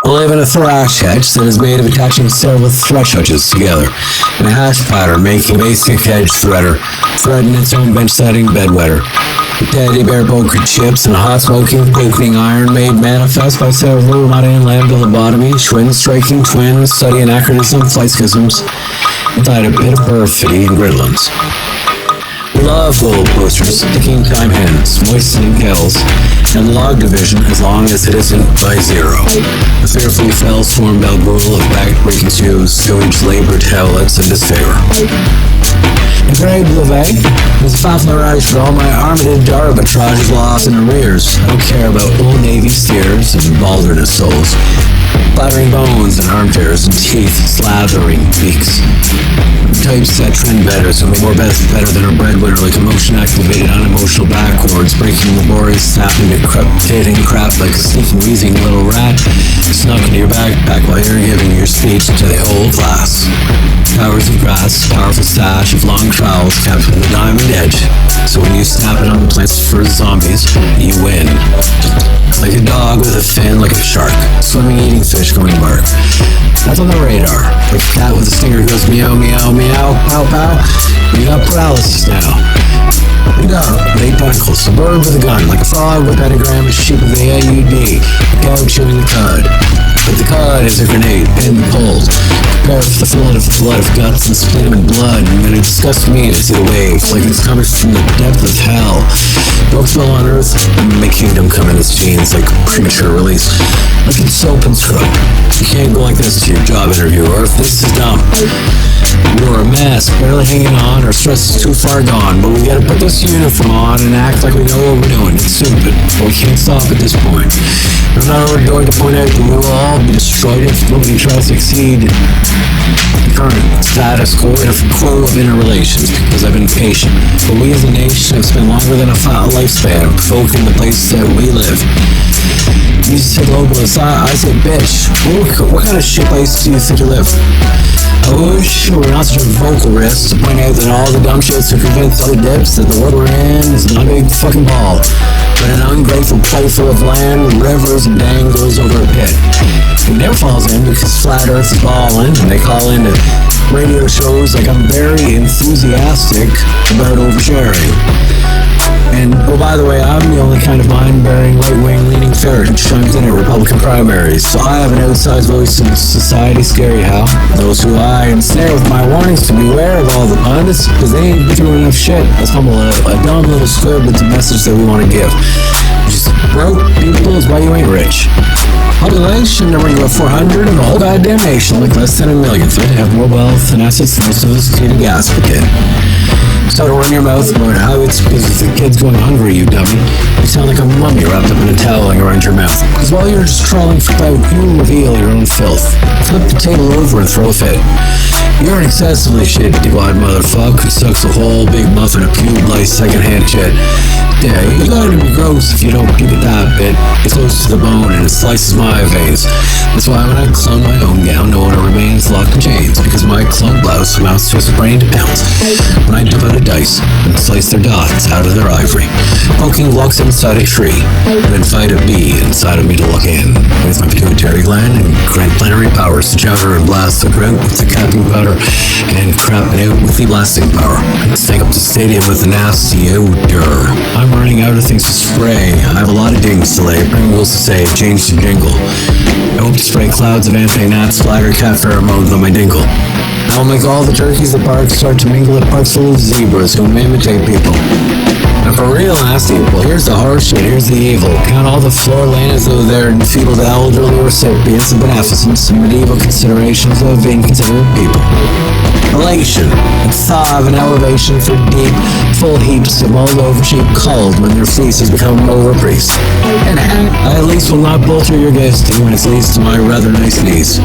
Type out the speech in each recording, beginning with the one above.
I live in a thrash hedge that is made of attaching several thresh hutches together in a hash pattern, making a basic hedge threader, threading its own bench-setting bedwetter. With teddy bear poker chips and a hot smoking quaking iron made manifest by several Illuminati land lobotomy, twin striking twins, study anachronism, flight schisms, inside a bit of perfidy and gridlands. We love gold posters, ticking time hands, moistening kettles, and log division as long as it isn't by zero. The fearfully fell swarm bell rule of back-breaking shoes, sewage labored helmets, and disfavor. In Grey Blavet, there's a fanfleurage for all my armitage arbitrages lost in arrears. I don't care about Old Navy steers and balderness souls, clattering bones and armchairs and teeth slathering beaks. Typeset trend betters who more better than a breadwinner, like emotion-activated unemotional backwards, breaking laborious, snapping to crepitating crap like a sneaking, wheezing little rat, snuck into your backpack while you're giving your speech to the whole class. Towers of grass, powerful stash of long trowels capped with a diamond edge, so when you snap it on the plants for zombies, you win. Like a dog with a fin like a shark, swimming, eating fish, going bark. That's on the radar. Like a cat with a stinger who goes meow, meow, meow, pow, pow. You got paralysis now. You got 8 tentacles, a bird with a gun, like a frog with a pentagram, a sheep with a AUD, a cow chewing the cud. But the cud is a grenade, pinned and pulled. Prepare for the flood of guts and split and blood, and then it disgusts me to see the wave, like it's coming from the depth of hell. Don't spell on earth, and my kingdom come in its genes like premature release. Like it's soap and scrub. You can't go like this to your job interview, or if this is dumb. We're a mess, barely hanging on, our stress is too far gone, but we gotta put this uniform on and act like we know what we're doing. It's stupid, but we can't stop at this point. I'm not going to point out that we will all be destroyed if nobody tries to exceed the current status quo of interrelations, because I've been patient. But we as a nation have spent longer than a lifespan provoking the place that we live. You say globalist, I say bitch. What kind of shit place do you think you live? I wish we were not such a vocal risk to point out that all the dumb shits to convince other dips that the world we're in is not a big fucking ball, but an ungrateful plate full of land, rivers, and dangles over a pit. It never falls in because flat earth is balling, and they call into radio shows like I'm very enthusiastic about oversharing. And, oh, by the way, I'm the only kind of mind-bearing, right-wing leaning ferret who chimes in at Republican primaries, so I have an outsized voice in society. Scary how those who I ensnare with my warnings to beware of all the pundits, because they ain't been through enough shit. Let's fumble a dumb little squib that's a message that we want to give. Just broke people is why you ain't rich. Population numbering about 400 in the whole goddamn nation, like less than 1 million, so they have more wealth and assets than most of us need a gas kid. So don't run your mouth about how it's because the kid's going hungry, you dummy. You sound like a mummy wrapped up in a toweling around your mouth. Because while you're just crawling for clout, you reveal your own filth. Flip the table over and throw a fit. You're an excessively shitty-wad motherfucker who sucks a whole big muffin of pube-like secondhand shit. Yeah, you gotta be gross if you don't keep it that bit. It's close to the bone and it slices my veins. That's why when I clone my own gown, no one remains locked in chains, because my clone blouse amounts to a brain to pounce. When I dump out a dice and slice their dots out of their ivory, poking locks inside a tree, and then fight a bee inside of me to look in, with my pituitary gland and grant plenary powers to chowder and blast the ground with the capping powder and crap it out with the blasting power, and stank up the stadium with a nasty odor. I'm running out of things to spray. I have a lot of dings to lay, Pringles to say, change to jingle. I hope to spray clouds of anti-nat splatter cat pheromones on my dinkle. I'll make all the turkeys at parks start to mingle at parks full of zebras who imitate people. And for real nasty, well, here's the horse shit, here's the evil. Count all the floor laying as though they're enfeebled elderly recipients of beneficence and medieval considerations of inconsiderate people. Elation, and thaw of an elevation for deep, full heaps of mulled over sheep culled when their fleece has become over priest. And I at least will not bolter your ghosting when it leads to my rather nice knees.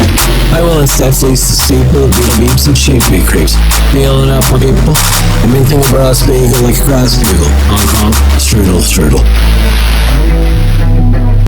I will instead fleece the steeple of beetle beeps and sheep bee creeps. Feeling up for people, and minting a brass beagle like a grass beagle. Honk honk, strudel strudel.